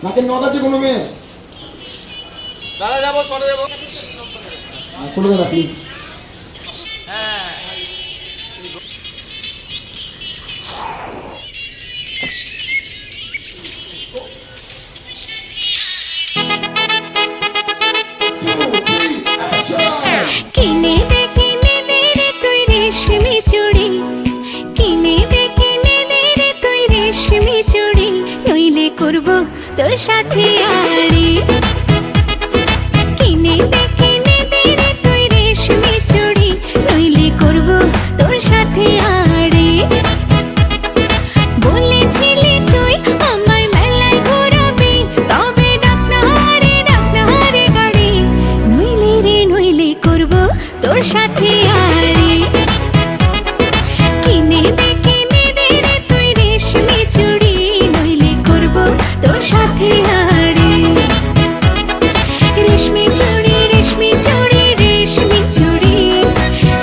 নাকের নদ আছে কোনো মেয়ে? দাদা যাবো, সরে যাবো। খুলে দেবে প্লিজ। হ্যাঁ কিনে দে রে তুই রেশমি চুড়ি, কিনে দে রে তুই রেশমি চুড়ি, নইলে করব তোর সাথে আড়ি। কিনে দে রে তুই রেশমি চুড়ি, নইলে করব তোর সাথে আড়ি। বলেছিলি তুই আমায় মেলায় ঘোরাবি, তবে ডাক না রে গাড়ি, নইলে করব তোর সাথে আড়ি। কিনে দে রে তুই রেশমি চুড়ি, নইলে করব তোর সাথে আড়ি। রেশমি চুড়ি রেশমি চুড়ি রেশমি চুড়ি,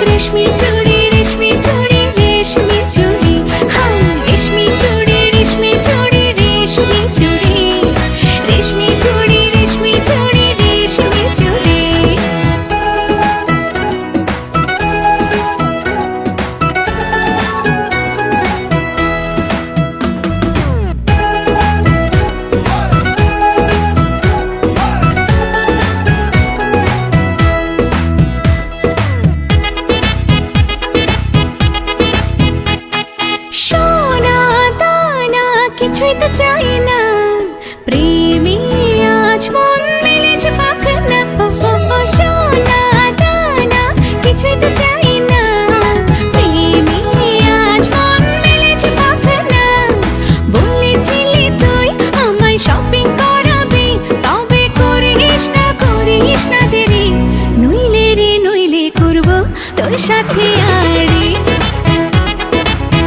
রেশমি চুড়ি রেশমি চুড়ি রেশমি চুড়ি, হ্যাঁ রেশমি চুড়ি রেশমি চুড়ি রেশমি চুড়ি, রেশমি চুড়ি রেশমি চুড়ি রেশমি চুড়ি। সোনা দানা কিছুই তো চাই না, প্রেমে আজ মন মেলেছে পাখনা। সোনা দানা কিছুই তো চাই না, প্রেমে আজ মন মেলেছে পাখনা। বলেছিলি তুই আমায় শপিং করাবি, তবে করিস না দেরি, নইলে করব তোর সাথে আড়ি।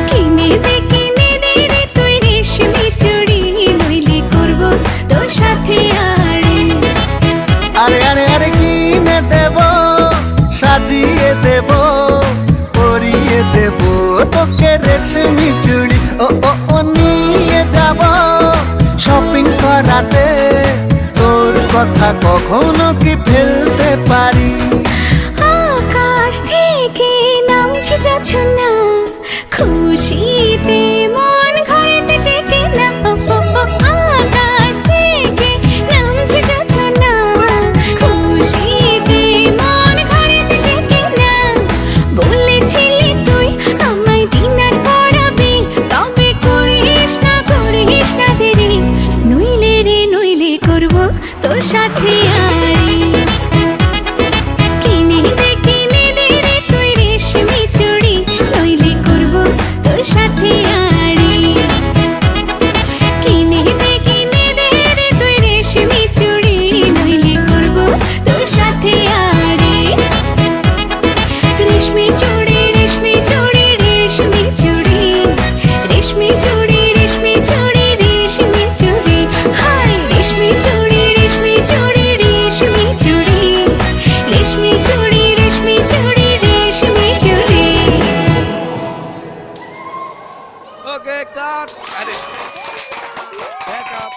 কিনে দে রে তুই রেশমি চুড়ি, নইলে করব তোর সাথে আড়ি। আরে আরে আরে কিনে দেব, সাজিয়ে দেব, পরিয়ে দেব তোকে রেশমি চুড়ি। ও ও ও নিয়ে যাব শপিং করাতে, তোর কথা কখনো কি ফেলতে পারি? আকাশ থেকে নামছে জোছনা, খুশিতে মন ঘরেতে টেকে না। আকাশ থেকে নামছে জোছনা, খুশিতে মন ঘরেতে টেকে না। বলেছিলি তুই আমায় ডিনার করাবি, তবে করিস না দেরি, নইলে করব তোর সাথে আড়ি। কিনে দে রে তুই রেশমি চুড়ি, নইলে করব তোর সাথে আড়ি। কিনে দে রে তুই রেশমি চুড়ি, নইলে করব তোর সাথে আড়ি। রেশমি চুড়ি রেশমি চুড়ি রেশমি চুড়ি, রেশমি চুড়ি রেশমি চুড়ি রেশমি চুড়ি, হাই রেশমি চুড়ি রেশমি চুড়ি রেশমি চুড়ি, রেশমি চুড়ি রেশমি চুড়ি রেশমি চুড়ি। ওকে কাট। আরে ব্যাক আপ।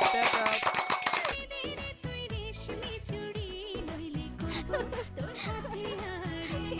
তুই রেশমি চুড়ি, নইলে করব তোর সাথে আড়ি।